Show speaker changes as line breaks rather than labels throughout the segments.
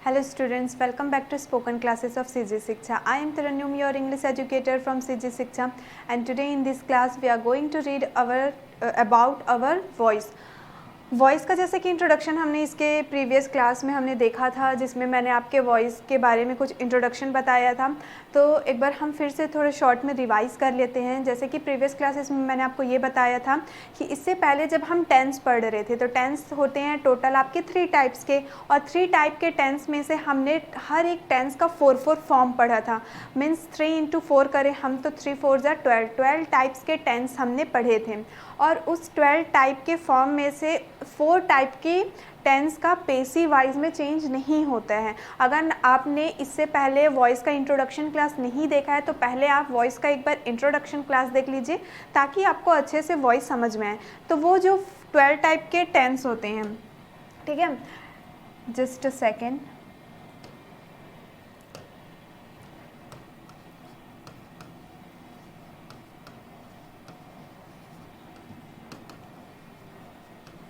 Hello students, welcome back to spoken classes of CG Shiksha. I am Tarannum, your English educator from CG Shiksha, and today in this class we are going to read about our voice. Voice का जैसे कि introduction हमने इसके previous class में हमने देखा था, जिसमें मैंने आपके वॉइस के बारे में कुछ इंट्रोडक्शन बताया था। तो एक बार हम फिर से थोड़े शॉर्ट में रिवाइज कर लेते हैं। जैसे कि प्रीवियस क्लासेस में मैंने आपको ये बताया था कि इससे पहले जब हम टेंस पढ़ रहे थे, तो टेंस होते हैं टोटल आपके 3 टाइप्स के, और 3 टाइप के टेंस में से हमने हर एक टेंस का 4 फॉर्म पढ़ा था। मीन्स 3 × 4 करें हम तो 3 × 4 = 12 टाइप्स के टेंस हमने पढ़े थे। और उस 12 टाइप के फॉर्म में से 4 टाइप की टेंस का पेसिव वाइज में चेंज नहीं होता है। अगर आपने इससे पहले वॉइस का इंट्रोडक्शन क्लास नहीं देखा है तो पहले आप वॉइस का एक बार इंट्रोडक्शन क्लास देख लीजिए, ताकि आपको अच्छे से वॉइस समझ में आए। तो वो जो 12 टाइप के टेंस होते हैं, ठीक है, जस्ट अ सेकेंड।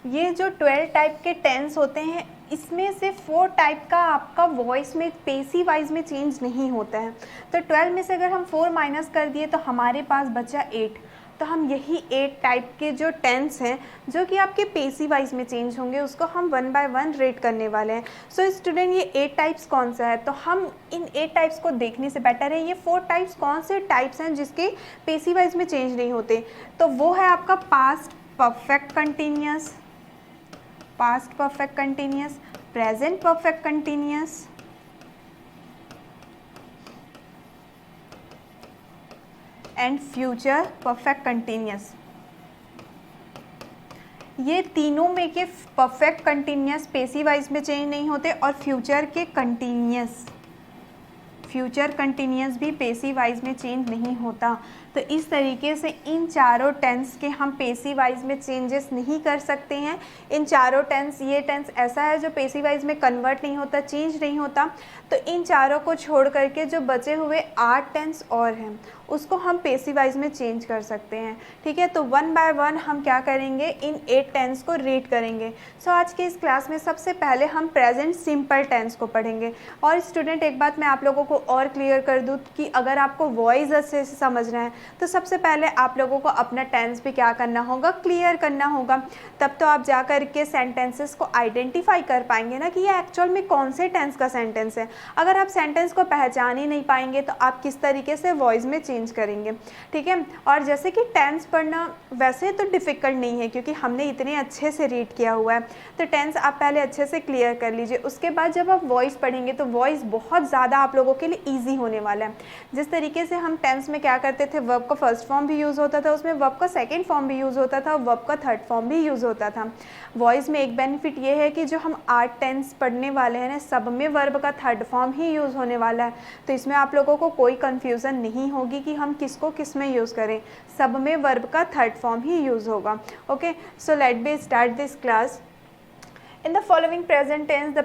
ये जो 12 टाइप के टेंस होते हैं, इसमें से 4 टाइप का आपका वॉइस में पेसिव वाइज में चेंज नहीं होता है। तो 12 में से अगर हम 4 माइनस कर दिए तो हमारे पास बचा 8। तो हम यही 8 टाइप के जो टेंस हैं जो कि आपके पेसिव वाइज में चेंज होंगे, उसको हम 1 बाय 1 रेट करने वाले हैं। सो स्टूडेंट, ये 8 टाइप्स कौन सा है? तो हम इन 8 टाइप्स को देखने से बेटर है ये 4 टाइप्स कौन से टाइप्स हैं जिसके पेसिव वाइज में चेंज नहीं होते। तो वो है आपका past perfect continuous, past perfect continuous, present perfect continuous, and future perfect continuous. ये तीनों में के परफेक्ट कंटिन्यूअस पेसिव वाइज में चेंज नहीं होते, और फ्यूचर के कंटिन्यूअस, फ्यूचर कंटिन्यूअस भी पेसिव वाइज में चेंज नहीं होता। तो इस तरीके से इन चारों टेंस के हम पेसिव वाइज में चेंजेस नहीं कर सकते हैं। इन चारों टेंस, ये टेंस ऐसा है जो पेसिव वाइज में कन्वर्ट नहीं होता, चेंज नहीं होता। तो इन चारों को छोड़ करके जो बचे हुए 8 टेंस और हैं, उसको हम पेसिव वाइज में चेंज कर सकते हैं। ठीक है, तो 1 बाय 1 हम क्या करेंगे, इन 8 टेंस को रीड करेंगे। सो आज के इस क्लास में सबसे पहले हम प्रेजेंट सिंपल टेंस को पढ़ेंगे। और स्टूडेंट, एक बात मैं आप लोगों को और क्लियर कर दूँ कि अगर आपको वॉइस अच्छे से समझना है तो सबसे पहले आप लोगों को अपना टेंस भी क्या करना होगा, क्लियर करना होगा। तब तो आप जा कर के सेंटेंसेस को आइडेंटिफाई कर पाएंगे ना कि ये एक्चुअल में कौन से टेंस का सेंटेंस है। अगर आप सेंटेंस को पहचान ही नहीं पाएंगे तो आप किस तरीके से वॉइस में चेंज करेंगे। ठीक है, और जैसे कि टेंस पढ़ना वैसे तो डिफ़िकल्ट नहीं है, क्योंकि हमने इतने अच्छे से रीड किया हुआ है। तो टेंस आप पहले अच्छे से क्लियर कर लीजिए। उसके बाद जब आप वॉइस पढ़ेंगे तो वॉइस बहुत ज़्यादा आप लोगों के लिए ईजी होने वाला है। जिस तरीके से हम टेंस में क्या करते थे, वर्ब का फर्स्ट फॉर्म भी यूज़ होता था, उसमें वर्ब का सेकंड फॉर्म भी यूज़ होता था, वर्ब का थर्ड फॉर्म भी यूज़ होता था। वॉइस में एक बेनिफिट ये है कि जो हम 8 टेंस पढ़ने वाले हैं ना, सब में वर्ब का थर्ड फॉर्म ही यूज़ होने वाला है। तो इसमें आप लोगों को कोई कन्फ्यूज़न नहीं होगी कि हम किसको किस में यूज़ करें, सब में वर्ब का थर्ड फॉर्म ही यूज़ होगा। Okay, so let be start this class. In the following present tense the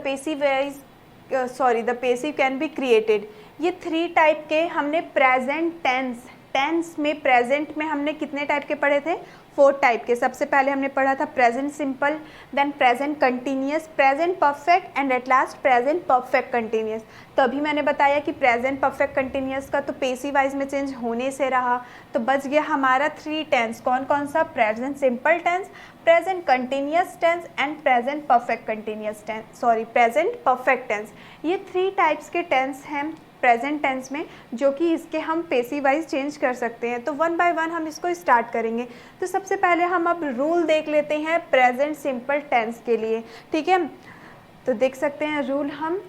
passive can be created. ये 3 टाइप के हमने प्रेजेंट टेंस में, प्रेजेंट में हमने कितने टाइप के पढ़े थे, 4 टाइप के। सबसे पहले हमने पढ़ा था present simple, then present continuous, present perfect, and at last present perfect continuous. तो अभी मैंने बताया कि प्रेजेंट परफेक्ट कंटिन्यूअस का तो पेसिव वाइज में चेंज होने से रहा, तो बच गया हमारा 3 टेंस। कौन कौन सा? Present simple tense, present continuous tense, and present perfect continuous tense, present perfect tense. ये 3 टाइप्स के टेंस हैं प्रेजेंट टेंस में, जो कि इसके हम पेसिव वाइज चेंज कर सकते हैं। तो 1 बाय 1 हम इसको स्टार्ट करेंगे। तो सबसे पहले हम अब रूल देख लेते हैं प्रेजेंट सिंपल टेंस के लिए। ठीक है, तो देख सकते हैं रूल हम,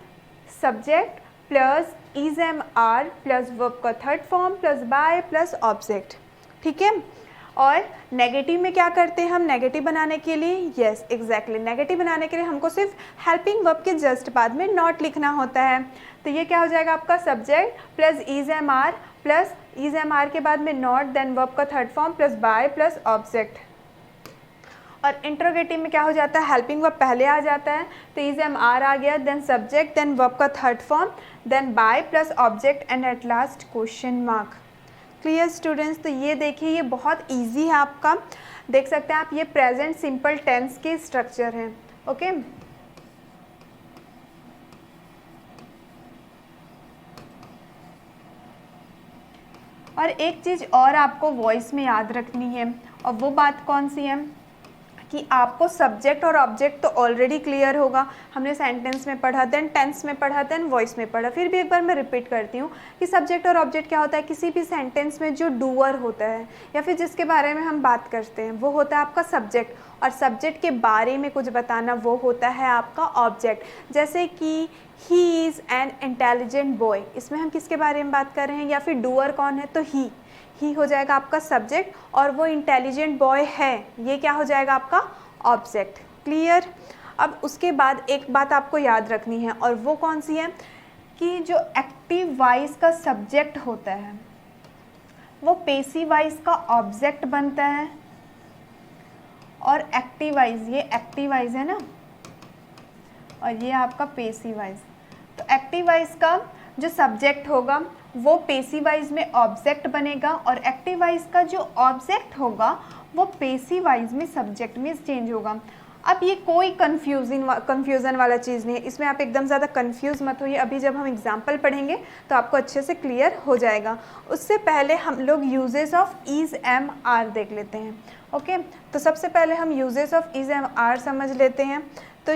subject plus is am are plus verb का third form plus by plus object. ठीक है, और नेगेटिव में क्या करते हैं हम, नेगेटिव बनाने के लिए, यस एग्जैक्टली, नेगेटिव बनाने के लिए हमको सिर्फ हेल्पिंग वर्ब के जस्ट बाद में नॉट लिखना होता है। तो ये क्या हो जाएगा आपका, subject plus is am are plus is am are के बाद में नॉट, देन वर्ब का third form plus by plus object. और इंट्रोगेटिव में क्या हो जाता है, हेल्पिंग वर्ब पहले आ जाता है, तो इज एम आर आ गया, देन सब्जेक्ट, देन वर्ब का third form, then by plus object, and at last question mark. Clear students? तो ये देखिए, ये बहुत इजी है आपका, देख सकते हैं आप, ये प्रेजेंट सिंपल टेंस के स्ट्रक्चर हैं। ओके, और एक चीज़ और आपको वॉइस में याद रखनी है, और वो बात कौन सी है कि आपको सब्जेक्ट और ऑब्जेक्ट तो ऑलरेडी क्लियर होगा, हमने सेंटेंस में पढ़ा, देन टेंस में पढ़ा, देन वॉइस में पढ़ा। फिर भी एक बार मैं रिपीट करती हूँ कि सब्जेक्ट और ऑब्जेक्ट क्या होता है। किसी भी सेंटेंस में जो डूअर होता है या फिर जिसके बारे में हम बात करते हैं वो होता है आपका सब्जेक्ट, और सब्जेक्ट के बारे में कुछ बताना वो होता है आपका ऑब्जेक्ट। जैसे कि he is an intelligent boy, इसमें हम किसके बारे में बात कर रहे हैं, या फिर डूअर कौन है, तो ही हो जाएगा आपका सब्जेक्ट, और वो इंटेलिजेंट बॉय है, ये क्या हो जाएगा आपका ऑब्जेक्ट। क्लियर। अब उसके बाद एक बात आपको याद रखनी है, और वो कौन सी है कि जो एक्टिव वॉइस का सब्जेक्ट होता है वो पैसिव वॉइस का ऑब्जेक्ट बनता है, और एक्टिव वॉइस, ये एक्टिव वॉइस है ना, और ये आपका पैसिव वॉइस। तो एक्टिव वॉइस का जो सब्जेक्ट होगा वो पैसिव वॉइस में ऑब्जेक्ट बनेगा, और एक्टिव वॉइस का जो ऑब्जेक्ट होगा वो पैसिव वॉइस में सब्जेक्ट में चेंज होगा। अब ये कोई कन्फ्यूज़न वाला चीज़ नहीं है, इसमें आप एकदम ज़्यादा कंफ्यूज मत होइए। अभी जब हम एग्जांपल पढ़ेंगे तो आपको अच्छे से क्लियर हो जाएगा। उससे पहले हम लोग uses of is am are देख लेते हैं। ओके, तो सबसे पहले हम uses of is am are समझ लेते हैं। तो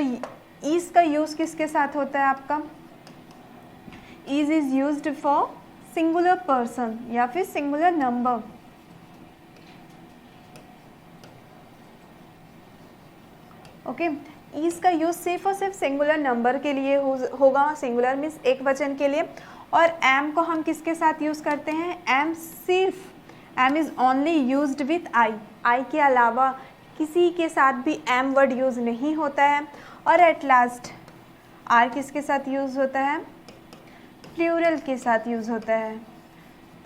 इज़ का यूज़ किसके साथ होता है आपका, is is used for singular person या फिर सिंगुलर नंबर। ओके, इज़ का यूज़ सिर्फ और सिर्फ सिंगुलर नंबर के लिए होगा, सिंगुलर मीन्स एक वचन के लिए। और एम को हम किसके साथ यूज़ करते हैं, am is only used with I के अलावा किसी के साथ भी एम वर्ड यूज़ नहीं होता है। और एट लास्ट आर किसके साथ यूज़ होता है, प्लूरल के साथ यूज़ होता है,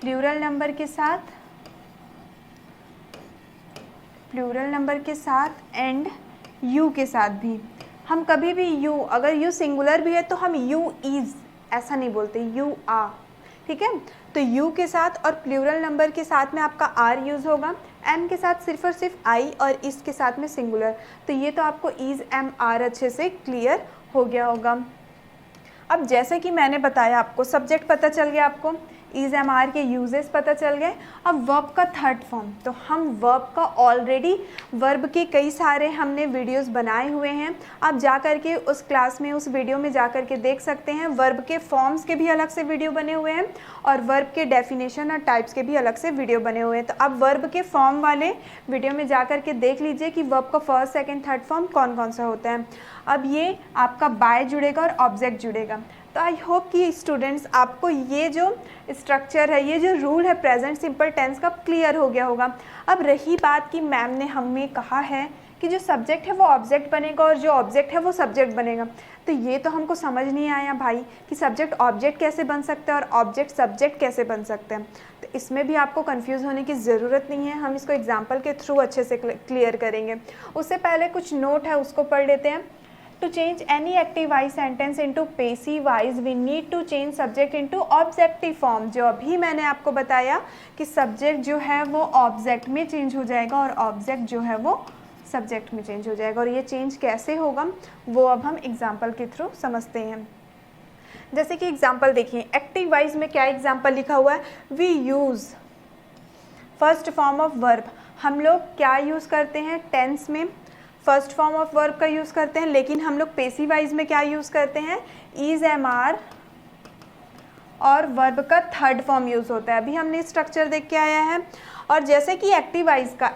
प्लूरल नंबर के साथ एंड यू के साथ भी। हम कभी भी यू, अगर यू सिंगुलर भी है तो हम यू इज़ ऐसा नहीं बोलते, यू आ, ठीक है। तो यू के साथ और प्लूरल नंबर के साथ में आपका आर यूज़ होगा, एम के साथ सिर्फ और सिर्फ आई, और इस के साथ में सिंगुलर। तो ये तो आपको इज़ एम आर अच्छे से क्लियर हो गया होगा। अब जैसे कि मैंने बताया, आपको सब्जेक्ट पता चल गया, आपको इज़ एम आर के यूजेस पता चल गए। अब वर्ब का थर्ड फॉर्म, तो हम वर्ब का ऑलरेडी वर्ब के कई सारे हमने वीडियोस बनाए हुए हैं, आप जा कर के उस क्लास में, उस वीडियो में जा कर के देख सकते हैं। वर्ब के फॉर्म्स के भी अलग से वीडियो बने हुए हैं, और वर्ब के डेफिनेशन और टाइप्स के भी अलग से वीडियो बने हुए हैं। तो अब वर्ब के फॉर्म वाले वीडियो में जा कर के देख लीजिए कि वर्ब का फर्स्ट, सेकेंड, थर्ड फॉर्म कौन कौन सा होता है। अब ये आपका बाय जुड़ेगा और ऑब्जेक्ट जुड़ेगा। तो आई होप कि स्टूडेंट्स आपको ये जो स्ट्रक्चर है, ये जो रूल है प्रेजेंट सिंपल टेंस का, क्लियर हो गया होगा। अब रही बात कि मैम ने हमें कहा है कि जो सब्जेक्ट है वो ऑब्जेक्ट बनेगा और जो ऑब्जेक्ट है वो सब्जेक्ट बनेगा, तो ये तो हमको समझ नहीं आया भाई कि सब्जेक्ट ऑब्जेक्ट कैसे बन सकता है और ऑब्जेक्ट सब्जेक्ट कैसे बन सकते हैं। तो इसमें भी आपको कंफ्यूज होने की ज़रूरत नहीं है, हम इसको एग्जाम्पल के थ्रू अच्छे से क्लियर करेंगे। उससे पहले कुछ नोट है, उसको पढ़ लेते हैं। To change any active voice sentence into passive voice, we need to change subject into objective form। जो अभी मैंने आपको बताया कि सब्जेक्ट जो है वो ऑब्जेक्ट में चेंज हो जाएगा और ऑब्जेक्ट जो है वो सब्जेक्ट में चेंज हो जाएगा। और ये चेंज कैसे होगा वो अब हम एग्जाम्पल के थ्रू समझते हैं। जैसे कि एग्जाम्पल देखिए, एक्टिव वॉइस में क्या एग्जाम्पल लिखा हुआ है, we use first form of verb. हम लोग क्या यूज़ करते हैं, टेंस में फर्स्ट फॉर्म ऑफ वर्ब का यूज़ करते हैं, लेकिन हम लोग पैसिव वॉइस में क्या यूज़ करते हैं, इज़ एम आर, और वर्ब का थर्ड फॉर्म यूज़ होता है। अभी हमने स्ट्रक्चर देख के आया है। और जैसे कि एक्टिव वॉइस का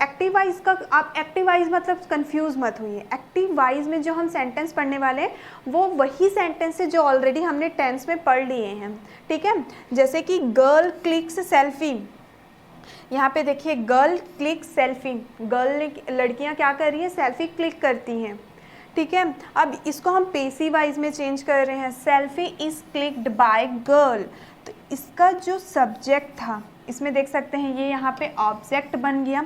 आप एक्टिव वॉइस मतलब कंफ्यूज मत होइए। एक्टिव वॉइस में जो हम सेंटेंस पढ़ने वाले हैं वो वही सेंटेंस है जो ऑलरेडी हमने टेंस में पढ़ लिए हैं, ठीक है। जैसे कि गर्ल क्लिक्स सेल्फी, यहाँ पे देखिए गर्ल क्लिक सेल्फी, गर्ल लड़कियाँ क्या कर रही हैं, सेल्फी क्लिक करती हैं, ठीक है। अब इसको हम पैसिव वॉइस में चेंज कर रहे हैं, selfie is clicked bye girl. तो इसका जो सब्जेक्ट था, इसमें देख सकते हैं ये यहाँ पे ऑब्जेक्ट बन गया,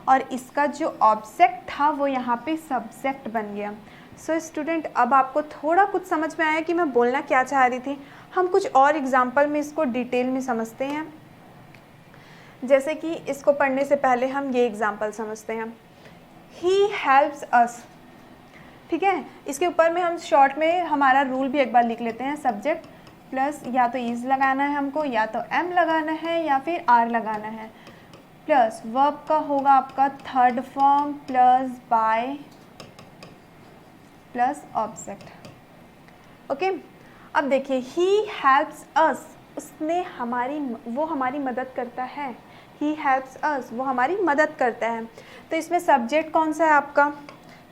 और इसका जो ऑब्जेक्ट था वो यहाँ पे सब्जेक्ट बन गया। सो स्टूडेंट, अब आपको थोड़ा कुछ समझ में आया कि मैं बोलना क्या चाह रही थी। हम कुछ और एग्जाम्पल में इसको डिटेल में समझते हैं। जैसे कि इसको पढ़ने से पहले हम ये एग्जाम्पल समझते हैं, ही हेल्प्स अस, ठीक है। इसके ऊपर में हम शॉर्ट में हमारा रूल भी एक बार लिख लेते हैं। सब्जेक्ट प्लस या तो इज लगाना है हमको, या तो एम लगाना है, या फिर आर लगाना है, प्लस वर्ब का होगा आपका third form plus by plus object. Okay, अब देखिए ही हेल्प्स अस, उसने वो हमारी मदद करता है। ही हेल्प्स अस, वो हमारी मदद करता है। तो इसमें सब्जेक्ट कौन सा है आपका?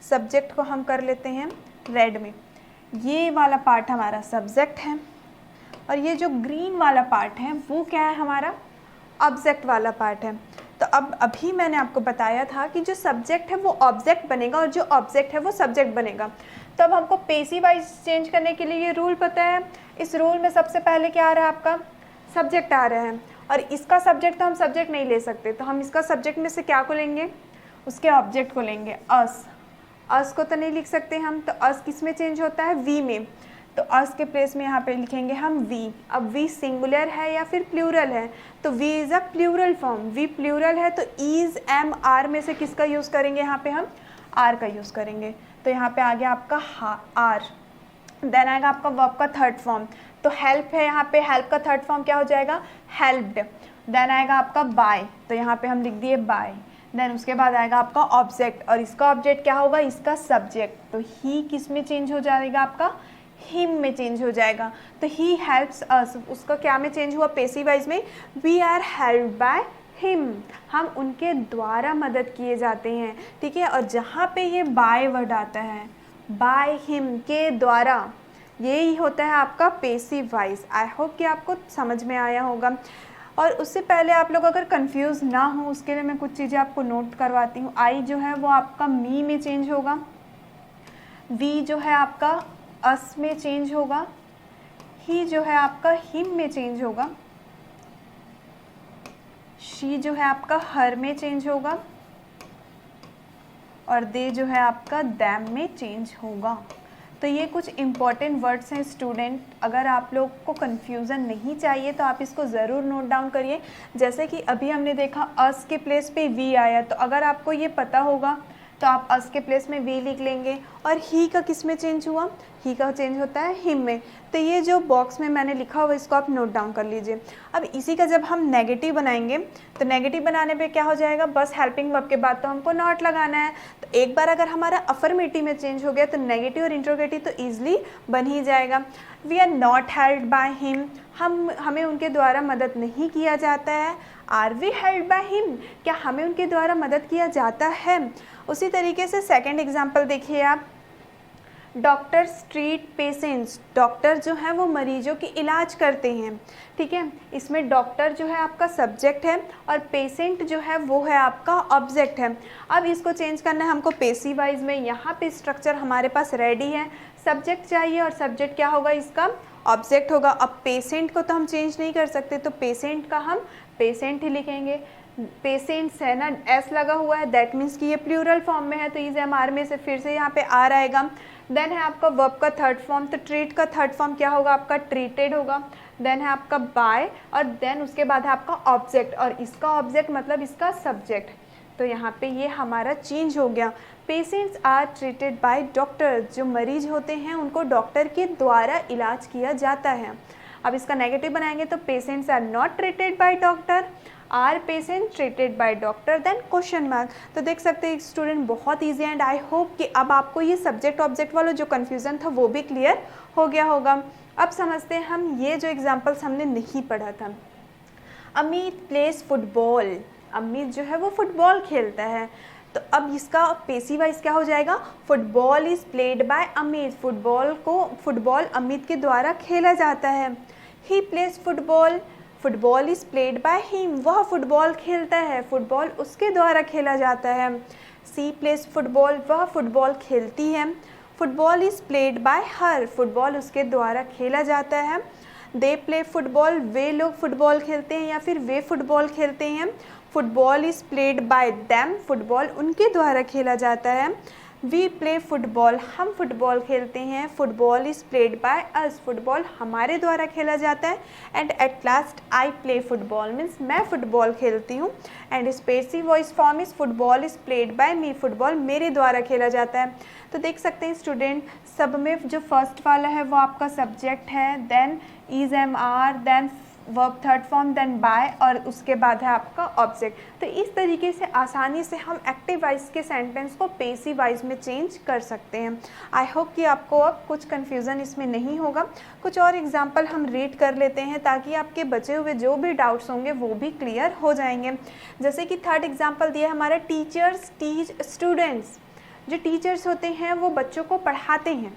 सब्जेक्ट को हम कर लेते हैं रेड में। ये वाला पार्ट हमारा सब्जेक्ट है और ये जो ग्रीन वाला पार्ट है वो क्या है? हमारा ऑब्जेक्ट वाला पार्ट है। तो अब अभी मैंने आपको बताया था कि जो सब्जेक्ट है वो ऑब्जेक्ट बनेगा और जो ऑब्जेक्ट है वो सब्जेक्ट बनेगा। तो अब हमको पेसिव वाइज चेंज करने के लिए ये रूल पता है। इस रूल में सबसे पहले क्या आ रहा है? आपका सब्जेक्ट आ रहा है और इसका सब्जेक्ट तो हम सब्जेक्ट नहीं ले सकते, तो हम इसका सब्जेक्ट में से क्या को लेंगे? उसके ऑब्जेक्ट को लेंगे, अस। अस को तो नहीं लिख सकते हम, तो अस किस में चेंज होता है? वी में। तो अस के प्लेस में यहाँ पे लिखेंगे हम वी। अब वी सिंगुलर है या फिर प्लूरल है? तो we is a plural form. We plural है तो इज एम आर में से किसका यूज़ करेंगे? यहाँ पे हम आर का यूज़ करेंगे। तो यहाँ पे आ गया आपका आर। देन आएगा आपका वर्ब का थर्ड फॉर्म। तो हेल्प है, यहाँ पे हेल्प का थर्ड फॉर्म क्या हो जाएगा? हेल्प्ड। देन आएगा आपका बाय, तो यहाँ पे हम लिख दिए बाय। देन उसके बाद आएगा आपका ऑब्जेक्ट और इसका ऑब्जेक्ट क्या होगा? इसका सब्जेक्ट। तो ही किस में चेंज हो जाएगा? आपका हिम में चेंज हो जाएगा। तो ही हेल्प्स अस, उसका क्या में चेंज हुआ? पेसिव वाइज में। We are helped by him, हम उनके द्वारा मदद किए जाते हैं। ठीक है, और जहाँ पे ये बाय वर्ड आता है, बाय हिम, के द्वारा, यही होता है आपका पेसिव वॉइस। आई होप कि आपको समझ में आया होगा। और उससे पहले आप लोग अगर कंफ्यूज ना हो उसके लिए मैं कुछ चीज़ें आपको नोट करवाती हूँ। आई जो है वो आपका मी में चेंज होगा, वी जो है आपका अस में चेंज होगा, ही जो है आपका हिम में चेंज होगा, शी जो है आपका हर में चेंज होगा और दे जो है आपका दैम में चेंज होगा। तो ये कुछ इम्पॉर्टेंट वर्ड्स हैं स्टूडेंट। अगर आप लोग को कन्फ्यूज़न नहीं चाहिए तो आप इसको ज़रूर नोट डाउन करिए। जैसे कि अभी हमने देखा अस के प्लेस पे वी आया, तो अगर आपको ये पता होगा तो आप अस के प्लेस में वी लिख लेंगे। और ही का किस में चेंज हुआ? ही का चेंज होता है हिम में। तो ये जो बॉक्स में मैंने लिखा हुआ इसको आप नोट डाउन कर लीजिए। अब इसी का जब हम नेगेटिव बनाएंगे तो नेगेटिव बनाने पे क्या हो जाएगा? बस हेल्पिंग वर्ब के बाद तो हमको नॉट लगाना है। तो एक बार अगर हमारा अफर्मेटिव में चेंज हो गया तो नेगेटिव और इंट्रोगेटिव तो ईजिली बन ही जाएगा। We are not helped by him, हमें उनके द्वारा मदद नहीं किया जाता है। Are we helped by him, क्या हमें उनके द्वारा मदद किया जाता है? उसी तरीके से सेकंड एग्जाम्पल देखिए आप, डॉक्टर्स ट्रीट पेशेंट्स, डॉक्टर जो है वो मरीजों की इलाज करते हैं। ठीक है, इसमें डॉक्टर जो है आपका सब्जेक्ट है और पेशेंट जो है वो है आपका ऑब्जेक्ट है। अब इसको चेंज करना है हमको पेसिव वाइज में। यहाँ पे स्ट्रक्चर हमारे पास रेडी है, सब्जेक्ट चाहिए और सब्जेक्ट क्या होगा? इसका ऑब्जेक्ट होगा। अब पेशेंट को तो हम चेंज नहीं कर सकते, तो पेशेंट का हम पेशेंट ही लिखेंगे। पेशेंट्स है ना, एस लगा हुआ है, दैट मीन्स कि ये प्लूरल फॉर्म में है, तो इज एम आर में से फिर से यहाँ पे आर आएगा। देन है आपका वर्ब का थर्ड फॉर्म, तो ट्रीट का थर्ड फॉर्म क्या होगा? आपका ट्रीटेड होगा। देन है आपका बाय और देन उसके बाद है आपका ऑब्जेक्ट और इसका ऑब्जेक्ट मतलब इसका सब्जेक्ट। तो यहाँ पे ये हमारा चेंज हो गया। Patients are treated by doctor, जो मरीज होते हैं उनको डॉक्टर के द्वारा इलाज किया जाता है। अब इसका नेगेटिव बनाएंगे तो patients are not treated by doctor, are patient treated by doctor, then question mark. तो देख सकते हैं स्टूडेंट बहुत ईजी एंड आई होप कि अब आपको ये सब्जेक्ट ऑब्जेक्ट वाला जो कन्फ्यूज़न था वो भी क्लियर हो गया होगा। अब समझते हैं हम ये जो एग्जाम्पल्स हमने नहीं पढ़ा था। अमित प्लेस फुटबॉल, अमित जो है वो फुटबॉल खेलता है। तो अब इसका पेसिव वाइज क्या हो जाएगा? Football is played by Amit, football Amit के द्वारा खेला जाता है। He plays football, football is played by him, वह फुटबॉल खेलता है, फुटबॉल उसके द्वारा खेला जाता है। सी प्लेस फुटबॉल, वह फुटबॉल खेलती है। Football is played by her, football उसके द्वारा खेला जाता है। दे प्ले फुटबॉल, वे लोग फुटबॉल खेलते हैं या फिर वे फुटबॉल खेलते हैं। Football is played bye them, football उनके द्वारा खेला जाता है। वी प्ले फुटबॉल, हम फुटबॉल खेलते हैं, football is played by us, football हमारे द्वारा खेला जाता है, and at last I play football means मैं फुटबॉल खेलती हूँ, and passive voice form is football is played bye me, football मेरे द्वारा खेला जाता है। तो देख सकते हैं स्टूडेंट, सब में जो फर्स्ट वाला है वो आपका सब्जेक्ट है, then is am are, then verb third form, then by, और उसके बाद है आपका ऑब्जेक्ट। तो इस तरीके से आसानी से हम एक्टिव वॉइस के सेंटेंस को पैसिव वॉइस में चेंज कर सकते हैं। आई होप कि आपको अब कुछ कन्फ्यूज़न इसमें नहीं होगा। कुछ और एग्जांपल हम रीड कर लेते हैं ताकि आपके बचे हुए जो भी डाउट्स होंगे वो भी क्लियर हो जाएंगे। जैसे कि थर्ड एग्जाम्पल दिया है हमारा, टीचर्स टीच स्टूडेंट्स। जो टीचर्स होते हैं वो बच्चों को पढ़ाते हैं।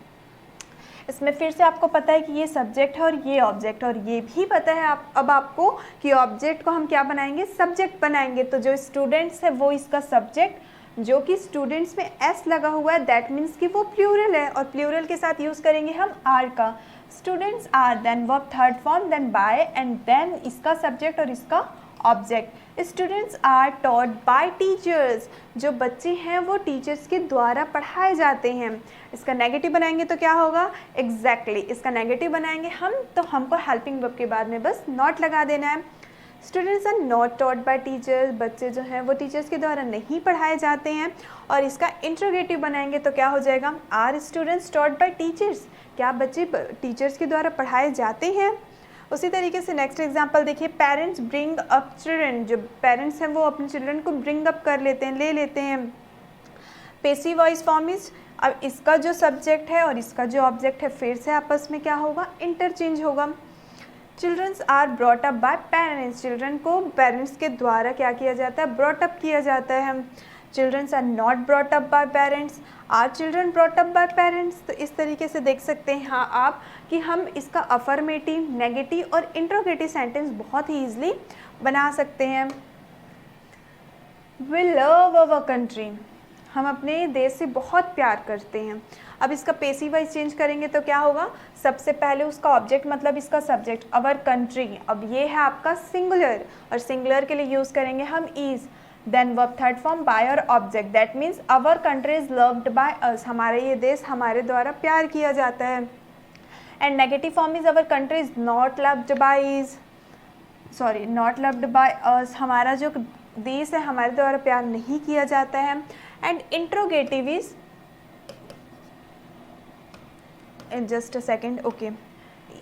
इसमें फिर से आपको पता है कि ये सब्जेक्ट है और ये ऑब्जेक्ट, और ये भी पता है अब आपको कि ऑब्जेक्ट को हम क्या बनाएंगे, सब्जेक्ट बनाएंगे। तो जो स्टूडेंट्स है वो इसका सब्जेक्ट, जो कि स्टूडेंट्स में एस लगा हुआ है दैट मीन्स कि वो प्लूरल है, और प्लूरल के साथ यूज़ करेंगे हम आर का। Students are, then verb third form, then by, and then इसका सब्जेक्ट और इसका object. Students are taught by teachers, जो बच्चे हैं वो टीचर्स के द्वारा पढ़ाए जाते हैं। इसका नेगेटिव बनाएंगे तो क्या होगा, एग्जैक्टली इसका नेगेटिव बनाएंगे हम, तो हमको हेल्पिंग वर्ब के बाद में बस नॉट लगा देना है। Students are not taught by teachers, बच्चे जो हैं वो टीचर्स के द्वारा नहीं पढ़ाए जाते हैं। और इसका इंट्रोगेटिव बनाएंगे तो क्या हो जाएगा, are students taught by teachers, क्या बच्चे टीचर्स के द्वारा पढ़ाए जाते हैं। उसी तरीके से नेक्स्ट एग्जांपल देखिए, पेरेंट्स ब्रिंग अप चिल्ड्रन, जो पेरेंट्स हैं वो अपने चिल्ड्रन को ब्रिंग अप कर लेते हैं, ले लेते हैं। पैसिव वॉइस फॉर्म इज, अब इसका जो सब्जेक्ट है और इसका जो ऑब्जेक्ट है फिर से आपस में क्या होगा, इंटरचेंज होगा। Childrens are brought up by parents, children को पेरेंट्स के द्वारा क्या किया जाता है, ब्रॉट अप किया जाता है। Childrens are not brought up by parents, are children brought up by parents. तो इस तरीके से देख सकते हैं हाँ आप कि हम इसका अफर्मेटिव, नेगेटिव और इंट्रोगेटिव सेंटेंस बहुत ही ईजिली बना सकते हैं। वी लव अवर कंट्री, हम अपने देश से बहुत प्यार करते हैं। अब इसका पैसिव वॉइस चेंज करेंगे तो क्या होगा, सबसे पहले उसका ऑब्जेक्ट मतलब इसका सब्जेक्ट अवर कंट्री, अब ये है आपका सिंगुलर, और सिंगुलर के लिए यूज़ करेंगे हम is, then verb third form by और object, that means our country is loved by us, हमारा ये देश हमारे द्वारा प्यार किया जाता है। And negative form is our country is not loved by not loved by us, हमारा जो देश है हमारे द्वारा प्यार नहीं किया जाता है। And interrogative is, just a second, okay,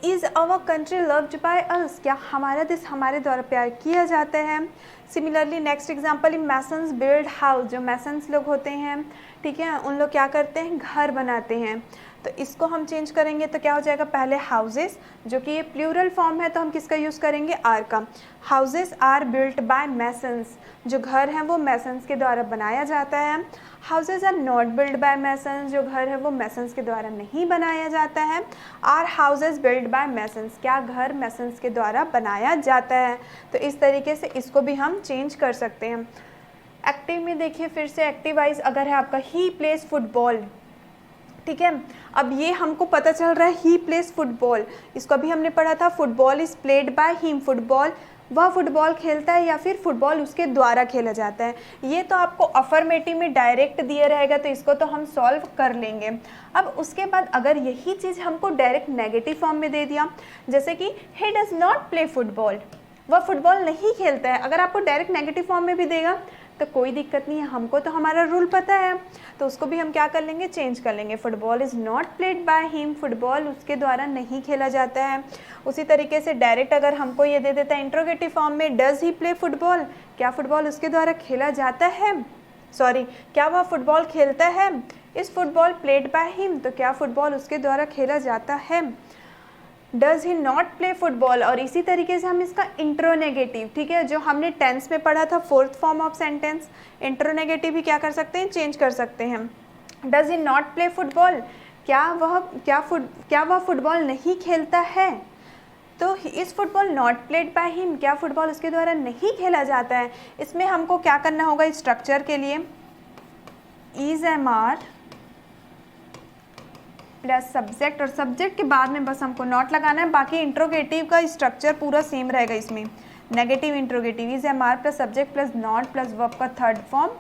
is our country loved by us, क्या हमारा देश हमारे द्वारा प्यार किया जाता है। Similarly next example in masons build house, जो मैसन्स लोग होते हैं, ठीक है, उन लोग क्या करते हैं, घर बनाते हैं। तो इसको हम चेंज करेंगे तो क्या हो जाएगा, पहले हाउसेस, जो कि ये प्लूरल फॉर्म है तो हम किसका यूज़ करेंगे, आर का। Houses are built by masons, जो घर हैं वो मैसन्स के द्वारा बनाया जाता है। Houses are not build by masons, जो घर है वो मैसन्स के द्वारा नहीं बनाया जाता है। Are houses build by masons, क्या घर मैसन्स के द्वारा बनाया जाता है। तो इस तरीके से इसको भी हम चेंज कर सकते हैं। एक्टिव में देखिए फिर से एक्टिव वाइज अगर है आपका ही प्लेस फुटबॉल, ठीक है, अब ये हमको पता चल रहा है ही प्लेस फुटबॉल, इसको अभी हमने पढ़ा था football is played by him, football वह फुटबॉल खेलता है या फिर फुटबॉल उसके द्वारा खेला जाता है। ये तो आपको अफर्मेटिव में डायरेक्ट दिया रहेगा तो इसको तो हम सॉल्व कर लेंगे। अब उसके बाद अगर यही चीज़ हमको डायरेक्ट नेगेटिव फॉर्म में दे दिया, जैसे कि he does not play football, वह फुटबॉल नहीं खेलता है, अगर आपको डायरेक्ट नेगेटिव फॉर्म में भी देगा तो कोई दिक्कत नहीं है, हमको तो हमारा रूल पता है, तो उसको भी हम क्या कर लेंगे, चेंज कर लेंगे। Football is not played by him, football उसके द्वारा नहीं खेला जाता है। उसी तरीके से डायरेक्ट अगर हमको ये दे देता है इंट्रोगेटिव फॉर्म में, डज ही प्ले फुटबॉल, क्या फुटबॉल उसके द्वारा खेला जाता है, क्या वह फुटबॉल खेलता है। इस फुटबॉल प्लेड बाय हिम, तो क्या फुटबॉल उसके द्वारा खेला जाता है। Does he not play football, और इसी तरीके से हम इसका इंट्रोनेगेटिव, ठीक है, जो हमने टेंस में पढ़ा था फोर्थ फॉर्म ऑफ सेंटेंस, इंट्रोनेगेटिव भी क्या कर सकते हैं, चेंज कर सकते हैं। Does he not play football, क्या वह फुटबॉल नहीं खेलता है। तो इस football not played by him, क्या फुटबॉल उसके द्वारा नहीं खेला जाता है। इसमें हमको क्या करना होगा, इस स्ट्रक्चर के लिए is am are plus subject, और सब्जेक्ट के बाद में बस हमको नॉट लगाना है, बाकी इंट्रोगेटिव का स्ट्रक्चर पूरा सेम रहेगा। इसमें negative interrogative is am are plus subject plus not plus verb का third form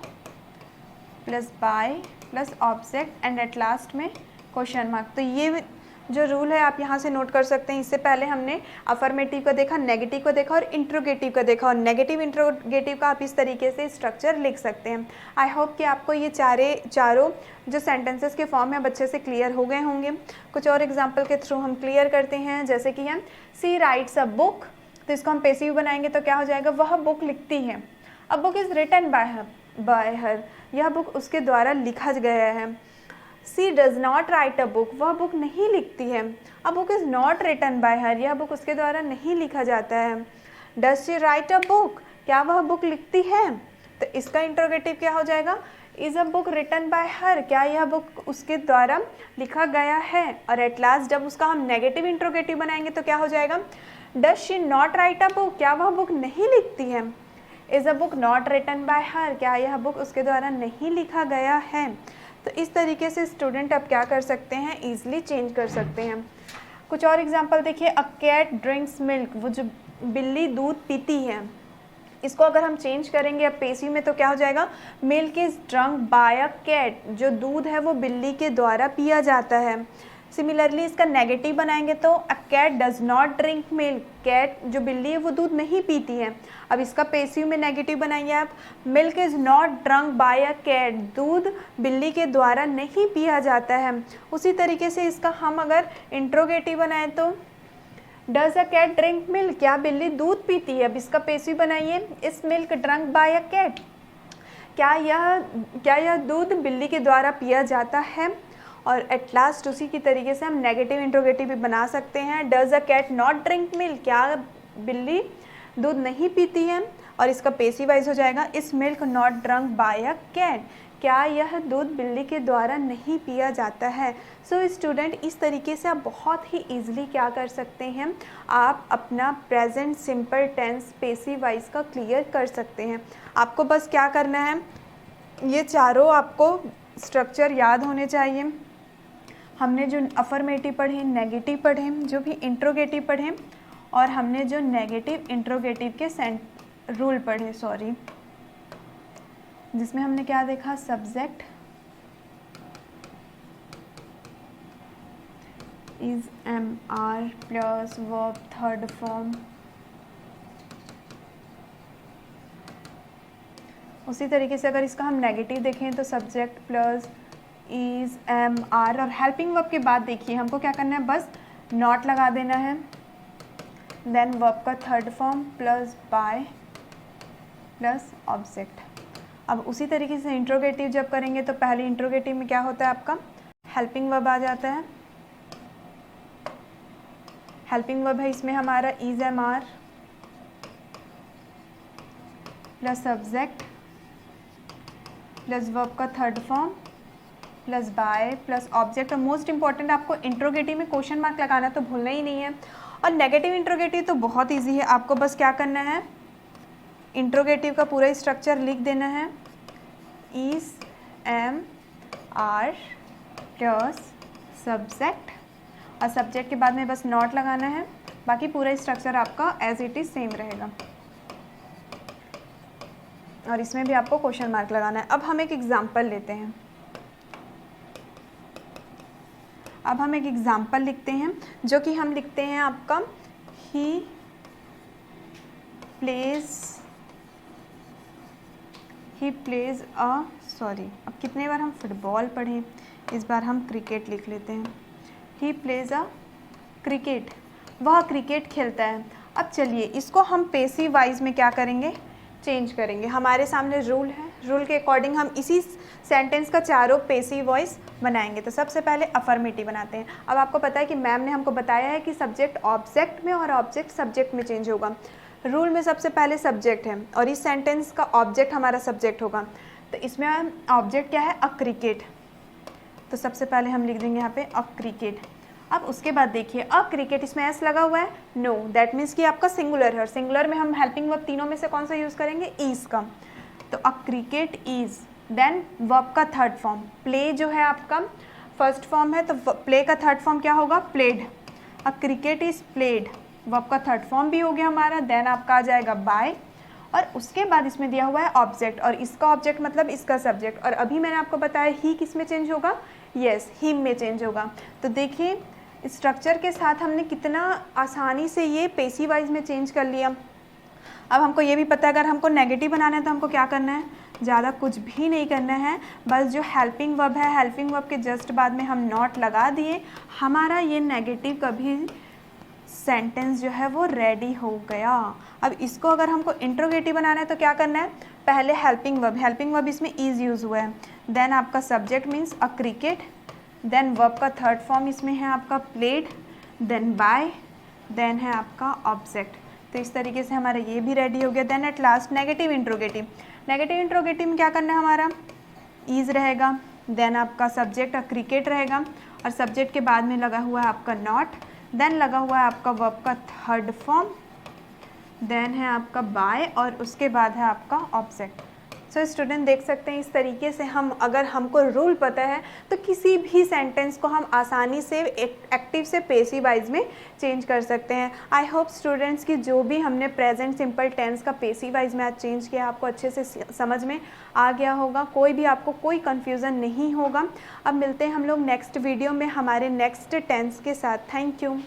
plus by plus object and at last में क्वेश्चन मार्क। तो ये जो रूल है आप यहाँ से नोट कर सकते हैं। इससे पहले हमने अफर्मेटिव को देखा, नेगेटिव को देखा और इंट्रोगेटिव को देखा, और नेगेटिव इंट्रोगेटिव का आप इस तरीके से स्ट्रक्चर लिख सकते हैं। आई होप कि आपको ये चारों जो सेंटेंसेस के फॉर्म है अच्छे से क्लियर हो गए होंगे। कुछ और एग्जाम्पल के थ्रू हम क्लियर करते हैं, जैसे कि हम सी राइट्स अ बुक, तो इसको हम पैसिव बनाएंगे तो क्या हो जाएगा, वह बुक लिखती है। A book is written by her, यह बुक उसके द्वारा लिखा गया है। She does not write a book, वह बुक नहीं लिखती है। A book is not written by her, यह बुक उसके द्वारा नहीं लिखा जाता है। Does she write a book, क्या वह बुक लिखती है। तो इसका इंट्रोगेटिव क्या हो जाएगा, is a book written by her, क्या यह बुक उसके द्वारा लिखा गया है। और एट लास्ट जब उसका हम नेगेटिव इंट्रोगेटिव बनाएंगे तो क्या हो जाएगा, does she not write a book, क्या वह बुक नहीं लिखती है। Is a book not written by her, क्या यह बुक उसके द्वारा नहीं लिखा गया है। तो इस तरीके से स्टूडेंट अब क्या कर सकते हैं, ईजिली चेंज कर सकते हैं। कुछ और एग्जांपल देखिए, अ कैट ड्रिंक्स मिल्क, वो जो बिल्ली दूध पीती है, इसको अगर हम चेंज करेंगे अब पेसिव में तो क्या हो जाएगा, milk is drunk by a cat, जो दूध है वो बिल्ली के द्वारा पिया जाता है। सिमिलरली इसका नेगेटिव बनाएंगे तो a cat does not drink milk, cat जो बिल्ली है वो दूध नहीं पीती है। अब इसका पेसिव में नेगेटिव बनाइए आप, milk is not drunk by a cat, दूध बिल्ली के द्वारा नहीं पिया जाता है। उसी तरीके से इसका हम अगर इंट्रोगेटिव बनाएं तो does a cat drink milk, क्या बिल्ली दूध पीती है। अब इसका पेसिव बनाइए, is milk drunk by a cat, क्या यह दूध बिल्ली के द्वारा पिया जाता है। और एट लास्ट उसी की तरीके से हम नेगेटिव इंट्रोगेटिव भी बना सकते हैं, does a cat not drink milk, क्या बिल्ली दूध नहीं पीती है। और इसका पेसिव वाइज हो जाएगा, is milk not drunk by a cat, क्या यह दूध बिल्ली के द्वारा नहीं पिया जाता है। सो स्टूडेंट इस तरीके से आप बहुत ही ईजिली क्या कर सकते हैं, आप अपना present simple tense passive wise का क्लियर कर सकते हैं। आपको बस क्या करना है, ये चारों आपको स्ट्रक्चर याद होने चाहिए। हमने जो अफर्मेटिव पढ़े, नेगेटिव पढ़े, जो भी इंट्रोगेटिव पढ़े, और हमने जो नेगेटिव इंट्रोगेटिव के रूल पढ़े, जिसमें हमने क्या देखा, subject is MR plus verb third form. उसी तरीके से अगर इसका हम नेगेटिव देखें तो सब्जेक्ट प्लस इज MR, और हेल्पिंग वर्ब के बाद देखिए हमको क्या करना है, बस नॉट लगा देना है, देन वर्ब का third form plus by plus object. अब उसी तरीके से इंट्रोगेटिव जब करेंगे तो पहले इंट्रोगेटिव में क्या होता है, आपका हेल्पिंग वर्ब आ जाता है। हेल्पिंग वर्ब है इसमें हमारा is MR plus subject plus verb का third form plus by plus object. और मोस्ट इंपॉर्टेंट आपको इंट्रोगेटिव में क्वेश्चन मार्क लगाना तो भूलना ही नहीं है। और नेगेटिव इंट्रोगेटिव तो बहुत इजी है, आपको बस क्या करना है, इंट्रोगेटिव का पूरा स्ट्रक्चर लिख देना है, इज MR प्लस सब्जेक्ट, और सब्जेक्ट के बाद में बस नॉट लगाना है, बाकी पूरा स्ट्रक्चर आपका एज इट इज़ सेम रहेगा। और इसमें भी आपको क्वेश्चन मार्क लगाना है। अब हम एक एग्जाम्पल लेते हैं, अब हम एक एग्जाम्पल लिखते हैं, जो कि हम लिखते हैं आपका ही प्लेज अब कितने बार हम फुटबॉल पढ़ें, इस बार हम क्रिकेट लिख लेते हैं। ही प्लेज अ क्रिकेट, वह क्रिकेट खेलता है। अब चलिए इसको हम पेसिव वाइज में क्या करेंगे, चेंज करेंगे। हमारे सामने रूल है, रूल के अकॉर्डिंग हम इसी सेंटेंस का चारों पेसिव वॉइस बनाएंगे। तो सबसे पहले अफर्मेटिव बनाते हैं। अब आपको पता है कि मैम ने हमको बताया है कि सब्जेक्ट ऑब्जेक्ट में और ऑब्जेक्ट सब्जेक्ट में चेंज होगा। रूल में सबसे पहले सब्जेक्ट है और इस सेंटेंस का ऑब्जेक्ट हमारा सब्जेक्ट होगा। तो इसमें ऑब्जेक्ट क्या है, अ क्रिकेट। तो सबसे पहले हम लिख देंगे यहाँ पे अ क्रिकेट। अब उसके बाद देखिए अ क्रिकेट, इसमें एस लगा हुआ है, नो, दैट मीन्स कि आपका सिंगुलर है। और सिंगुलर में हम हेल्पिंग वर्ब तीनों में से कौन सा यूज़ करेंगे, इज का। तो अ क्रिकेट इज, देन वर्ब का थर्ड फॉर्म, प्ले जो है आपका फर्स्ट फॉर्म है, तो प्ले का थर्ड फॉर्म क्या होगा, played. A cricket is played, verb का थर्ड फॉर्म भी हो गया हमारा, देन आपका आ जाएगा बाय, और उसके बाद इसमें दिया हुआ है ऑब्जेक्ट, और इसका ऑब्जेक्ट मतलब इसका सब्जेक्ट। और अभी मैंने आपको बताया ही किस में चेंज होगा, यस हिम में चेंज होगा। तो देखिए स्ट्रक्चर के साथ हमने कितना आसानी से ये पेसिव वाइज में चेंज कर लिया। अब हमको ये भी पता है अगर हमको नेगेटिव बनाना है तो हमको क्या करना है, ज़्यादा कुछ भी नहीं करना है, बस जो हेल्पिंग वर्ब है हेल्पिंग वर्ब के जस्ट बाद में हम नॉट लगा दिए, हमारा ये नेगेटिव कभी सेंटेंस जो है वो रेडी हो गया। अब इसको अगर हमको इंट्रोगेटिव बनाना है तो क्या करना है, पहले हेल्पिंग वर्ब इसमें इज यूज़ हुआ है, देन आपका subject means a cricket, then verb का थर्ड फॉर्म इसमें है आपका प्लेड, देन बाय, देन है आपका ऑब्जेक्ट। तो इस तरीके से हमारा ये भी रेडी हो गया। Then at last negative interrogative में क्या करना है, हमारा इज रहेगा, देन आपका सब्जेक्ट क्रिकेट रहेगा, और सब्जेक्ट के बाद में लगा हुआ है आपका नॉट, देन लगा हुआ है आपका वर्ब का थर्ड फॉर्म, देन है आपका बाय, और उसके बाद है आपका ऑब्जेक्ट। सो स्टूडेंट देख सकते हैं इस तरीके से हम, अगर हमको रूल पता है तो किसी भी सेंटेंस को हम आसानी से एक्टिव से पेसिव वाइज में चेंज कर सकते हैं। आई होप स्टूडेंट्स की जो भी हमने प्रेजेंट सिंपल टेंस का पेसिव वाइज में आज चेंज किया आपको अच्छे से समझ में आ गया होगा, कोई भी आपको कोई कन्फ्यूज़न नहीं होगा। अब मिलते हैं हम लोग नेक्स्ट वीडियो में हमारे नेक्स्ट टेंस के साथ। Thank you.